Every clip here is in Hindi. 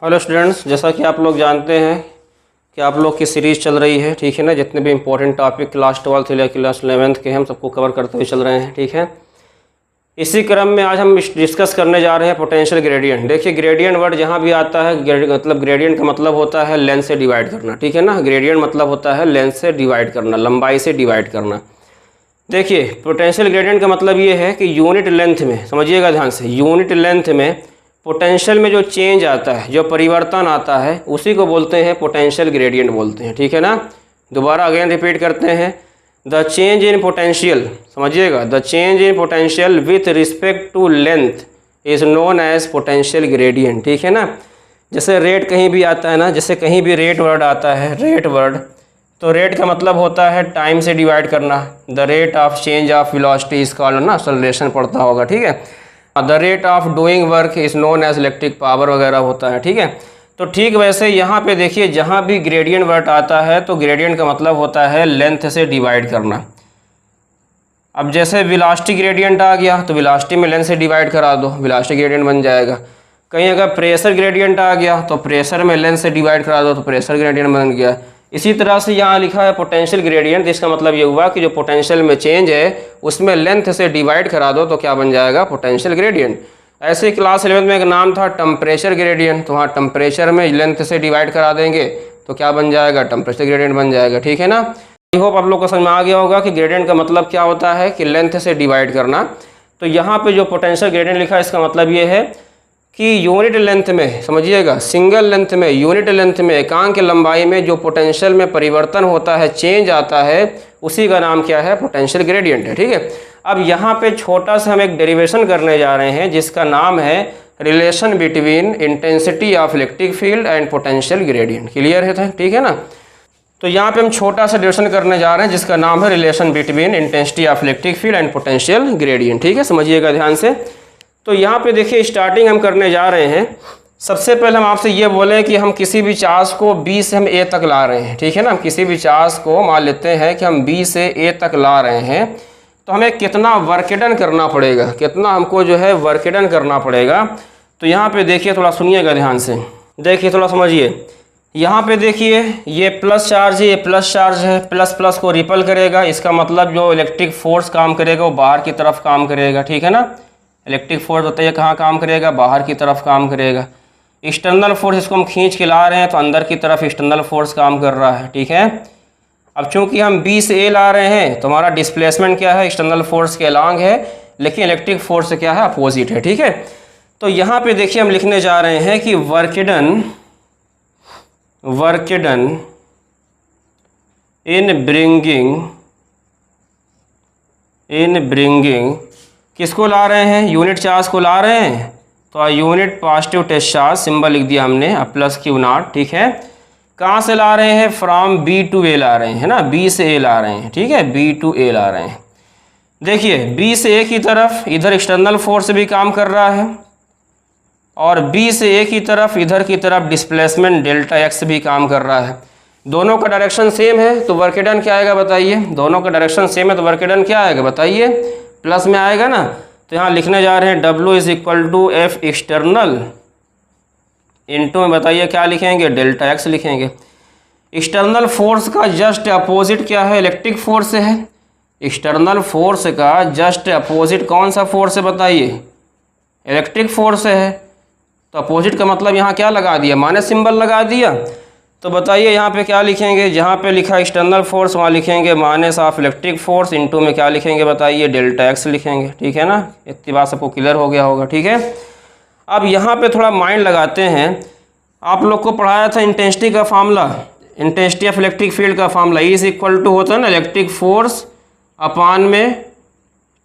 हेलो स्टूडेंट्स, जैसा कि आप लोग जानते हैं कि आप लोग की सीरीज़ चल रही है, ठीक है ना। जितने भी इंपॉर्टेंट टॉपिक क्लास 12th या क्लास 11th के हम सबको कवर करते हुए चल रहे हैं, ठीक है। इसी क्रम में आज हम डिस्कस करने जा रहे हैं पोटेंशियल ग्रेडियंट। देखिए, ग्रेडियंट वर्ड जहाँ भी आता है, मतलब ग्रेडियंट का मतलब होता है लेंथ से डिवाइड करना, ठीक है ना। ग्रेडियंट मतलब होता है लेंथ से डिवाइड करना, लंबाई से डिवाइड करना। देखिए, पोटेंशियल ग्रेडियंट का मतलब ये है कि यूनिट लेंथ में, समझिएगा ध्यान से, यूनिट लेंथ में पोटेंशियल में जो चेंज आता है, जो परिवर्तन आता है, उसी को बोलते हैं पोटेंशियल ग्रेडियंट बोलते हैं, ठीक है ना। दोबारा अगेन रिपीट करते हैं, द चेंज इन पोटेंशियल, समझिएगा, the change in potential with respect to length is known as potential gradient, ठीक है ना। जैसे रेट कहीं भी आता है ना, जैसे कहीं भी रेट वर्ड आता है, रेट वर्ड, तो रेट का मतलब होता है टाइम से डिवाइड करना। The rate of change of velocity is called, ना एक्सेलरेशन पढ़ता होगा, ठीक है। The rate of doing work is known as electric power वगैरह होता है, ठीक है। तो ठीक वैसे यहाँ पे देखिए, जहाँ भी ग्रेडियंट वर्ड आता है तो ग्रेडियंट का मतलब होता है लेंथ से डिवाइड करना। अब जैसे वेलोसिटी ग्रेडियंट आ गया तो वेलोसिटी में लेंथ से डिवाइड करा दो, वेलोसिटी ग्रेडियंट बन जाएगा। कहीं अगर प्रेशर ग्रेडियंट आ गया तो प्रेशर में लेंथ से डिवाइड करा दो तो प्रेशर ग्रेडियंट बन गया। इसी तरह से यहाँ लिखा है पोटेंशियल ग्रेडियंट, जिसका मतलब ये हुआ कि जो पोटेंशियल में चेंज है उसमें लेंथ से डिवाइड करा दो तो क्या बन जाएगा, पोटेंशियल ग्रेडियंट। ऐसे क्लास 11 में एक नाम था टेम्परेचर ग्रेडियंट, तो वहाँ टेम्परेचर में लेंथ से डिवाइड करा देंगे तो क्या बन जाएगा, टेम्परेचर ग्रेडियंट बन जाएगा, ठीक है ना। आई होप आप लोग को समझ में आ गया होगा कि ग्रेडियंट का मतलब क्या होता है, कि लेंथ से डिवाइड करना। तो यहाँ पे जो पोटेंशियल ग्रेडियंट लिखा है इसका मतलब ये है कि यूनिट लेंथ में, समझिएगा, सिंगल लेंथ में, यूनिट लेंथ में, एकांक लंबाई में जो पोटेंशियल में परिवर्तन होता है, चेंज आता है, उसी का नाम क्या है, पोटेंशियल ग्रेडियंट है, ठीक है। अब यहाँ पे छोटा सा हम एक डेरिवेशन करने जा रहे हैं जिसका नाम है relation between intensity of electric field and potential gradient. Clear है, ठीक है ना। तो यहाँ पे हम छोटा सा डेरिवेशन करने जा रहे हैं जिसका नाम है relation between intensity of electric field and potential gradient, ठीक है। समझिएगा ध्यान से। तो यहाँ पे देखिए, स्टार्टिंग हम करने जा रहे हैं। सबसे पहले हम आपसे ये बोलें कि हम किसी भी चार्ज को B से हम A तक ला रहे हैं, ठीक है ना। हम किसी भी चार्ज को मान लेते हैं कि हम B से A तक ला रहे हैं, तो हमें कितना वर्क डन करना पड़ेगा, कितना हमको जो है वर्क डन करना पड़ेगा। तो यहाँ पे देखिए, थोड़ा सुनिएगा ध्यान से, देखिए थोड़ा समझिए। यहाँ पे देखिए, ये प्लस चार्ज है, ये प्लस चार्ज है, प्लस प्लस को रिपल करेगा, इसका मतलब जो इलेक्ट्रिक फोर्स काम करेगा वो बाहर की तरफ काम करेगा, ठीक है ना। इलेक्ट्रिक फोर्स बताइए कहाँ काम करेगा, बाहर की तरफ काम करेगा। एक्सटर्नल फोर्स, इसको हम खींच के ला रहे हैं तो अंदर की तरफ एक्सटर्नल फोर्स काम कर रहा है, ठीक है। अब चूंकि हम B से A ला रहे हैं तो हमारा डिस्प्लेसमेंट क्या है, एक्सटर्नल फोर्स के अलॉन्ग है, लेकिन इलेक्ट्रिक फोर्स क्या है, अपोजिट है, ठीक है। तो यहाँ पे देखिए हम लिखने जा रहे हैं कि वर्क डन इन ब्रिंगिंग किसको ला रहे हैं, यूनिट चार्ज को ला रहे हैं। तो unit positive test charge, symbol लिख दिया हमने, प्लस Q0, ठीक है। कहाँ से ला रहे हैं, फ्रॉम B to A ला रहे हैं, है ना, B से A ला रहे हैं, ठीक है, B to A ला रहे हैं। देखिए, B से A की तरफ इधर एक्सटर्नल फोर्स भी काम कर रहा है, और B से A की तरफ इधर की तरफ डिस्प्लेसमेंट डेल्टा x भी काम कर रहा है। दोनों का डायरेक्शन सेम है तो वर्क डन क्या आएगा बताइए, दोनों का डायरेक्शन सेम है तो वर्क डन क्या आएगा बताइए, प्लस में आएगा ना। तो यहाँ लिखने जा रहे हैं W is equal to F external into में बताइए क्या लिखेंगे, डेल्टा x लिखेंगे। एक्सटर्नल फोर्स का जस्ट अपोजिट क्या है, इलेक्ट्रिक फोर्स है। एक्सटर्नल फोर्स का जस्ट अपोजिट कौन सा फोर्स है बताइए, इलेक्ट्रिक फोर्स है। तो अपोजिट का मतलब यहाँ क्या लगा दिया, माइनस सिंबल लगा दिया। तो बताइए यहाँ पे क्या लिखेंगे, जहाँ पे लिखा एक्सटर्नल फोर्स वहाँ लिखेंगे minus of electric force, into में क्या लिखेंगे बताइए, डेल्टा x लिखेंगे, ठीक है ना। इतनी बात सबको क्लियर हो गया होगा, ठीक है। अब यहाँ पे थोड़ा माइंड लगाते हैं। आप लोग को पढ़ाया था इंटेंसिटी का formula, intensity of electric field का formula, E is equal to होता है ना इलेक्ट्रिक फोर्स अपान में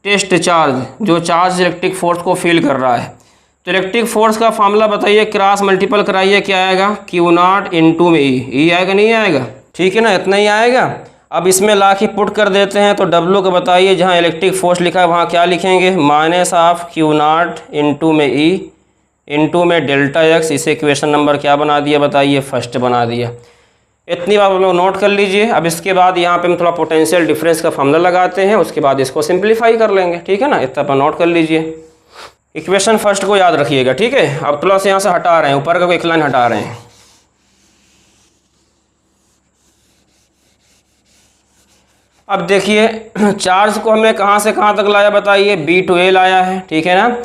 टेस्ट चार्ज, जो चार्ज इलेक्ट्रिक फोर्स को फील कर रहा है। तो इलेक्ट्रिक फोर्स का फार्मूला बताइए, क्रॉस मल्टीपल कराइए, क्या आएगा, Q0 इंटू में E आएगा, नहीं आएगा, ठीक है ना, इतना ही आएगा। अब इसमें ला के पुट कर देते हैं तो W का बताइए, जहाँ इलेक्ट्रिक फोर्स लिखा है वहाँ क्या लिखेंगे, माइनस ऑफ Q0 इंटू में E इंटू में डेल्टा x। इसे इक्वेशन नंबर क्या बना दिया बताइए, फर्स्ट बना दिया। इतनी बात आप लोग नोट कर लीजिए। अब इसके बाद यहाँ पे हम थोड़ा पोटेंशियल डिफरेंस का फार्मूला लगाते हैं, उसके बाद इसको सिंप्लीफाई कर लेंगे, ठीक है ना। इतना पर नोट कर लीजिए। इक्वेशन फर्स्ट को याद रखिएगा, ठीक है। अब प्लस यहाँ से हटा रहे हैं, ऊपर का एक लाइन हटा रहे हैं। अब देखिए चार्ज को हमें कहाँ से कहाँ तक लाया बताइए, बी टू ए लाया है, ठीक है ना।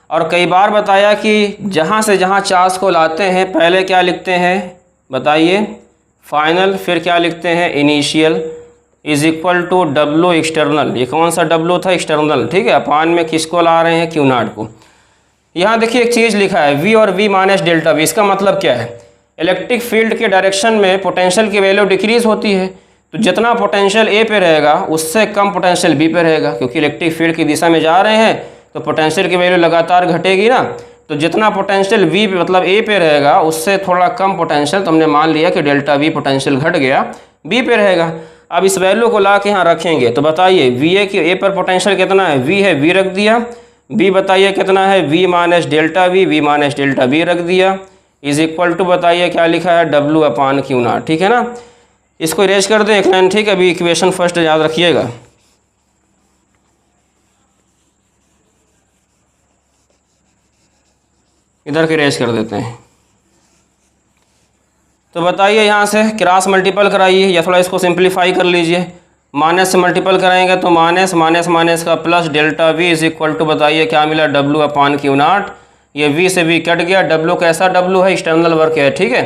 और कई बार बताया कि जहाँ से जहाँ चार्ज को लाते हैं पहले क्या लिखते हैं बताइए, फाइनल, फिर क्या लिखते हैं initial, is equal to W external. ये कौन सा डब्लू था, एक्सटर्नल, ठीक है। अपान में किसको ला रहे हैं, क्यू नॉट को। यहाँ देखिए एक चीज़ लिखा है वी और वी माइनस डेल्टा वी। इसका मतलब क्या है, इलेक्ट्रिक फील्ड के डायरेक्शन में पोटेंशियल की वैल्यू डिक्रीज होती है, तो जितना पोटेंशियल ए पे रहेगा उससे कम पोटेंशियल बी पे रहेगा, क्योंकि इलेक्ट्रिक फील्ड की दिशा में जा रहे हैं तो पोटेंशियल की वैल्यू लगातार घटेगी ना। तो जितना पोटेंशियल वी पे मतलब ए पे रहेगा उससे थोड़ा कम पोटेंशियल, तो हमने मान लिया कि डेल्टा वी पोटेंशियल घट गया, बी पे रहेगा। अब इस वैल्यू को ला के यहाँ रखेंगे तो बताइए वी ए की ए पर पोटेंशियल कितना है, वी है, वी रख दिया। बी बताइए कितना है, V minus delta V, V minus delta B रख दिया, इज इक्वल टू बताइए क्या लिखा है, डब्लू अपान क्यू नॉट, ठीक है ना। इसको इरेज कर दें एक लाइन, ठीक है। अभी इक्वेशन फर्स्ट याद रखिएगा। इधर के इरेज कर देते हैं। तो बताइए यहाँ से क्रॉस मल्टीपल कराइए या थोड़ा इसको सिंप्लीफाई कर लीजिए। माइनस से मल्टीपल कराएंगे तो माइनस माइनस माइनस का plus delta V is equal to बताइए क्या मिला, डब्लू अपान क्यू नॉट। ये वी से वी कट गया, डब्लू कैसा डब्लू है, एक्सटर्नल वर्क है, ठीक है।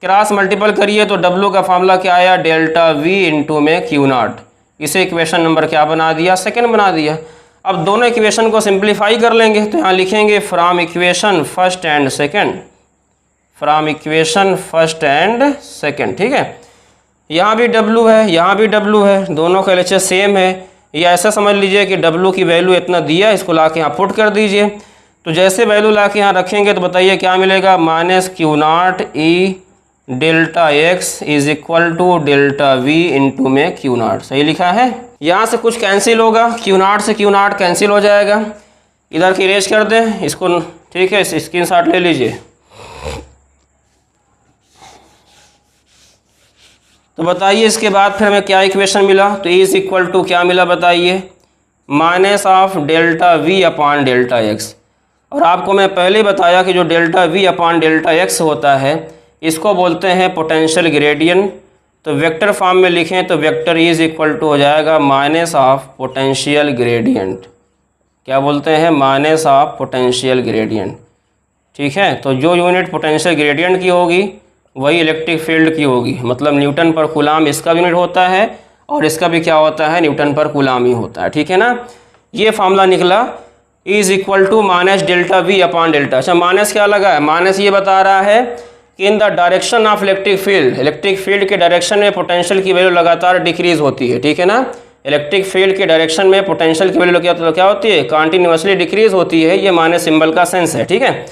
क्रॉस मल्टीपल करिए तो डब्लू का फॉर्मूला क्या आया, डेल्टा वी इंटू में क्यू नॉट। इसे इक्वेशन नंबर क्या बना दिया, सेकंड बना दिया। अब दोनों इक्वेशन को सिंप्लीफाई कर लेंगे तो यहाँ लिखेंगे from equation first and second, from equation first and second, ठीक है। यहाँ भी डब्लू है, यहाँ भी डब्लू है, दोनों का एलएचएस सेम है। या ऐसा समझ लीजिए कि डब्लू की वैल्यू इतना दिया, इसको ला के यहाँ पुट कर दीजिए। तो जैसे वैल्यू ला के यहाँ रखेंगे तो बताइए क्या मिलेगा, minus Q naught E delta X is equal to delta V into में क्यू नॉट। सही लिखा है। यहाँ से कुछ कैंसिल होगा, क्यू नॉट से क्यू नॉट कैंसिल हो जाएगा। इधर की इरेज कर दें इसको, ठीक है। स्क्रीनशॉट ले लीजिए। तो बताइए इसके बाद फिर हमें क्या इक्वेशन मिला, तो ई इज इक्वल टू क्या मिला बताइए, minus of delta V upon delta X. और आपको मैं पहले ही बताया कि जो delta V upon delta X होता है इसको बोलते हैं पोटेंशियल ग्रेडियंट। तो वेक्टर फॉर्म में लिखें तो vector E is equal to हो जाएगा माइनस ऑफ पोटेंशियल ग्रेडियंट। क्या बोलते हैं, माइनस ऑफ पोटेंशियल ग्रेडियंट, ठीक है। तो जो यूनिट पोटेंशियल ग्रेडियंट की होगी वही इलेक्ट्रिक फील्ड की होगी। मतलब न्यूटन पर कूलाम इसका यूनिट होता है और इसका भी क्या होता है, न्यूटन पर कूलाम ही होता है, ठीक है ना। ये फार्मूला निकला E is equal to minus delta V upon delta. अच्छा माइनस क्या लगा है, माइनस ये बता रहा है कि in the direction of electric field, electric field के डायरेक्शन में पोटेंशियल की वैल्यू लगातार डिक्रीज होती है, ठीक है ना। इलेक्ट्रिक फील्ड के डायरेक्शन में पोटेंशियल की वैल्यू क्या होती है, कॉन्टिन्यूसली डिक्रीज होती है। ये माइनस सिंबल का सेंस है, ठीक है।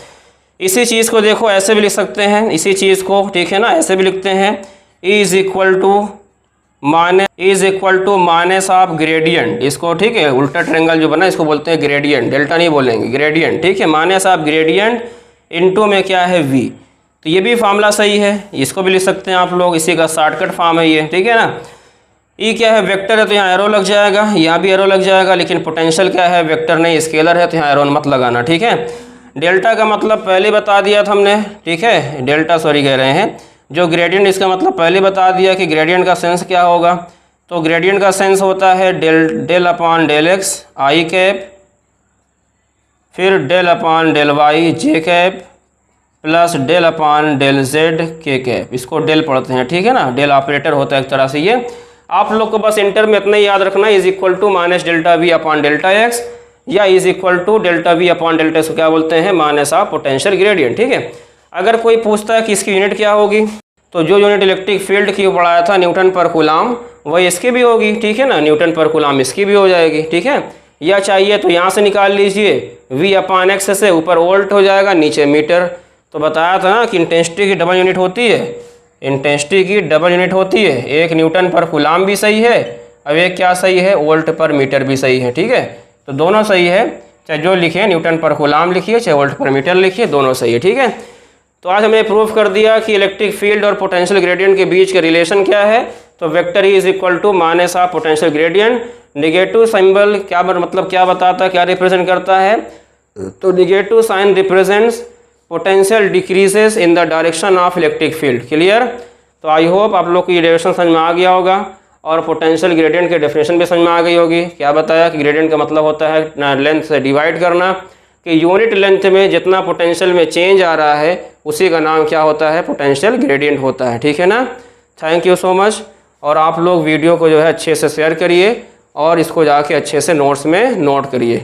इसी चीज़ को देखो ऐसे भी लिख सकते हैं, इसी चीज़ को, ठीक है ना, ऐसे भी लिखते हैं E is equal to minus of gradient. इसको, ठीक है, उल्टा ट्रायंगल जो बना इसको बोलते हैं ग्रेडियंट, डेल्टा नहीं बोलेंगे, ग्रेडियंट, ठीक है। माइनस ऑफ ग्रेडियंट इनटू में क्या है V। तो ये भी फार्मूला सही है, इसको भी लिख सकते हैं आप लोग, इसी का शॉर्टकट फॉर्म है ये, ठीक है ना। E क्या है, वेक्टर है तो यहाँ एरो लग जाएगा, यहाँ भी एरो लग जाएगा, लेकिन पोटेंशियल क्या है, वेक्टर नहीं स्केलर है तो यहाँ एरो मत लगाना, ठीक है। डेल्टा का मतलब पहले बता दिया था हमने, ठीक है, डेल्टा सॉरी कह रहे हैं, जो ग्रेडियंट इसका मतलब पहले बता दिया कि ग्रेडियंट का सेंस क्या होगा। तो ग्रेडियंट का सेंस होता है del upon del x i cap, फिर del upon del y j cap, plus del upon del z k cap. इसको डेल पढ़ते हैं, ठीक है ना, डेल ऑपरेटर होता है एक तरह से। ये आप लोग को बस इंटर में इतना ही याद रखना, is equal to minus delta V upon delta X, या is equal to delta V upon delta X को क्या बोलते हैं, माइनस ऑफ पोटेंशियल ग्रेडियंट, ठीक है। अगर कोई पूछता है कि इसकी यूनिट क्या होगी, तो जो यूनिट इलेक्ट्रिक फील्ड की पढ़ाया था न्यूटन पर कूलाम, वही इसकी भी होगी, ठीक है ना, न्यूटन पर कूलाम इसकी भी हो जाएगी, ठीक है। या चाहिए तो यहाँ से निकाल लीजिए, वी अपान एक्स से ऊपर वोल्ट हो जाएगा, नीचे मीटर। तो बताया था ना कि इंटेंसिटी की डबल यूनिट होती है, इंटेंसिटी की डबल यूनिट होती है। एक न्यूटन पर कूलाम भी सही है, अब एक क्या सही है, वोल्ट पर मीटर भी सही है, ठीक है। तो दोनों सही है, चाहे जो लिखे न्यूटन पर कूलाम लिखिए चाहे वोल्ट पर मीटर लिखिए, दोनों सही है, ठीक है। तो आज हमने प्रूफ कर दिया कि इलेक्ट्रिक फील्ड और पोटेंशियल ग्रेडियंट के बीच का रिलेशन क्या है। तो vector E is equal to minus of potential gradient. Negative symbol क्या मतलब क्या बताता है, क्या रिप्रेजेंट करता है, तो negative sign represents potential decreases in the direction of electric field. Clear? तो आई होप आप लोग को ये डेरिवेशन समझ में आ गया होगा और पोटेंशियल ग्रेडियंट के डेफिनेशन भी समझ में आ गई होगी। क्या बताया कि ग्रेडियंट का मतलब होता है लेंथ से डिवाइड करना, कि यूनिट लेंथ में जितना पोटेंशियल में चेंज आ रहा है उसी का नाम क्या होता है? पोटेंशियल ग्रेडियंट होता है। ठीक है ना? Thank you so much. और आप लोग वीडियो को जो है अच्छे से शेयर करिए और इसको जाके अच्छे से नोट्स में नोट करिए।